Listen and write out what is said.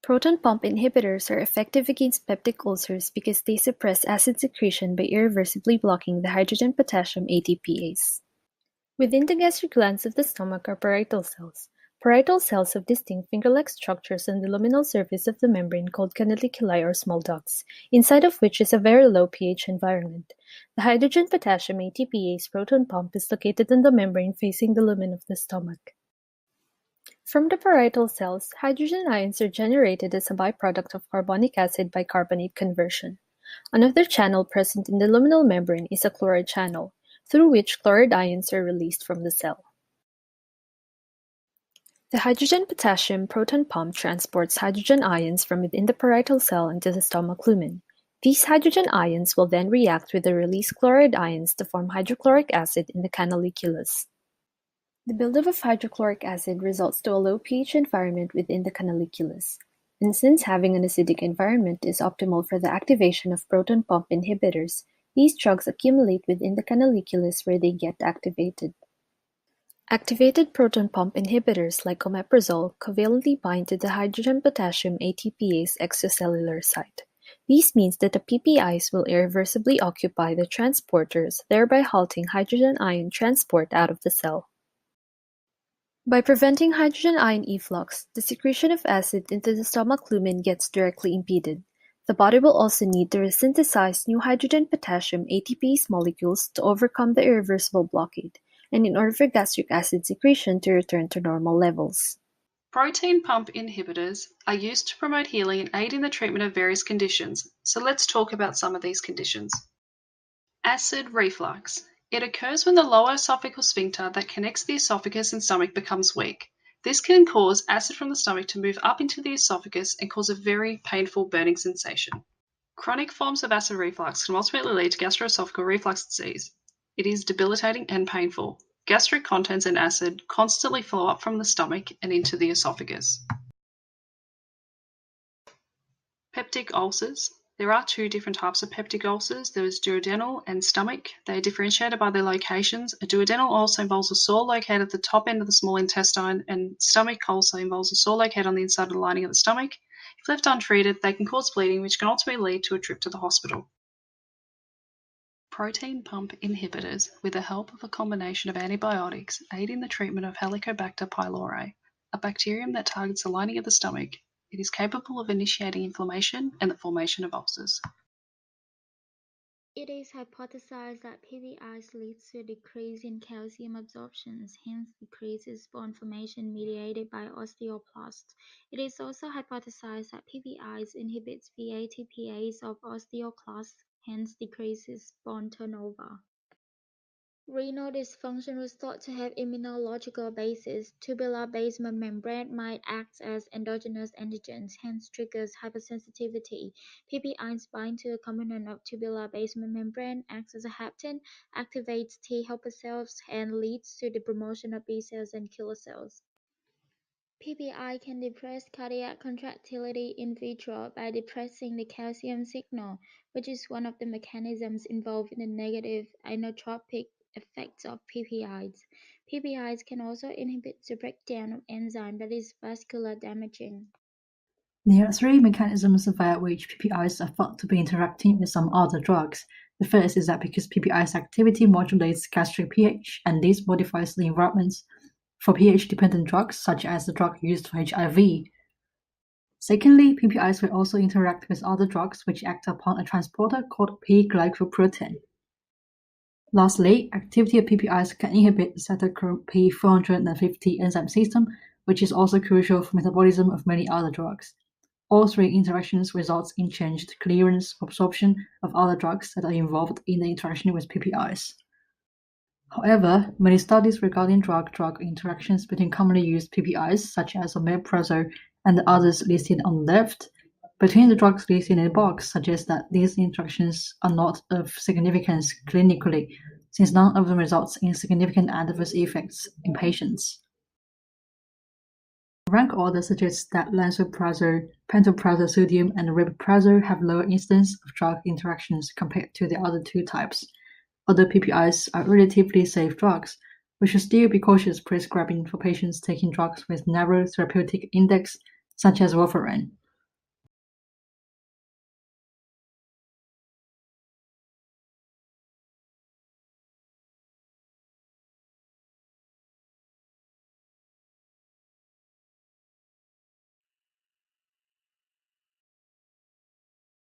Proton pump inhibitors are effective against peptic ulcers because they suppress acid secretion by irreversibly blocking the hydrogen-potassium ATPase. Within the gastric glands of the stomach are parietal cells. Parietal cells have distinct finger-like structures on the luminal surface of the membrane called canaliculi or small ducts, inside of which is a very low pH environment. The hydrogen-potassium ATPase proton pump is located on the membrane facing the lumen of the stomach. From the parietal cells, hydrogen ions are generated as a byproduct of carbonic acid bicarbonate conversion. Another channel present in the luminal membrane is a chloride channel, through which chloride ions are released from the cell. The hydrogen-potassium proton pump transports hydrogen ions from within the parietal cell into the stomach lumen. These hydrogen ions will then react with the released chloride ions to form hydrochloric acid in the canaliculus. The buildup of hydrochloric acid results to a low pH environment within the canaliculus, and since having an acidic environment is optimal for the activation of proton pump inhibitors, these drugs accumulate within the canaliculus where they get activated. Activated proton pump inhibitors like omeprazole covalently bind to the hydrogen-potassium ATPase extracellular site. This means that the PPIs will irreversibly occupy the transporters, thereby halting hydrogen ion transport out of the cell. By preventing hydrogen ion efflux, the secretion of acid into the stomach lumen gets directly impeded. The body will also need to resynthesize new hydrogen-potassium ATPase molecules to overcome the irreversible blockade, and in order for gastric acid secretion to return to normal levels. Proton pump inhibitors are used to promote healing and aid in the treatment of various conditions, so let's talk about some of these conditions. Acid reflux. It occurs when the lower esophageal sphincter that connects the esophagus and stomach becomes weak. This can cause acid from the stomach to move up into the esophagus and cause a very painful burning sensation. Chronic forms of acid reflux can ultimately lead to gastroesophageal reflux disease. It is debilitating and painful. Gastric contents and acid constantly flow up from the stomach and into the esophagus. Peptic ulcers. There are two different types of peptic ulcers. There is duodenal and stomach. They are differentiated by their locations. A duodenal ulcer involves a sore located at the top end of the small intestine, and stomach ulcer involves a sore located on the inside of the lining of the stomach. If left untreated, they can cause bleeding, which can ultimately lead to a trip to the hospital. Proton pump inhibitors, with the help of a combination of antibiotics, aid in the treatment of Helicobacter pylori, a bacterium that targets the lining of the stomach. It is capable of initiating inflammation and the formation of ulcers. It is hypothesized that PPIs leads to a decrease in calcium absorption, hence decreases bone formation mediated by osteoclasts. It is also hypothesized that PPIs inhibits the ATPase of osteoclasts, hence decreases bone turnover. Renal dysfunction was thought to have immunological basis. Tubular basement membrane might act as endogenous antigens, hence triggers hypersensitivity. PPIs bind to a component of tubular basement membrane, acts as a hapten, activates T helper cells, and leads to the promotion of B cells and killer cells. PPI can depress cardiac contractility in vitro by depressing the calcium signal, which is one of the mechanisms involved in the negative inotropic effects of PPIs. PPIs can also inhibit the breakdown of enzyme that is vascular damaging. There are three mechanisms via which PPIs are thought to be interacting with some other drugs. The first is that because PPI's activity modulates gastric pH, and this modifies the environment for pH-dependent drugs, such as the drug used for HIV. Secondly, PPIs will also interact with other drugs which act upon a transporter called P-glycoprotein. Lastly, activity of PPIs can inhibit the cytochrome P450 enzyme system, which is also crucial for metabolism of many other drugs. All three interactions result in changed clearance absorption of other drugs that are involved in the interaction with PPIs. However, many studies regarding drug-drug interactions between commonly used PPIs, such as omeprazole and the others listed on the left, between the drugs listed in the box suggest that these interactions are not of significance clinically, since none of them results in significant adverse effects in patients. The rank order suggests that lansoprazole, pantoprazole sodium, and ribeprazole have lower incidence of drug interactions compared to the other two types. Although PPIs are relatively safe drugs, we should still be cautious prescribing for patients taking drugs with narrow therapeutic index, such as warfarin.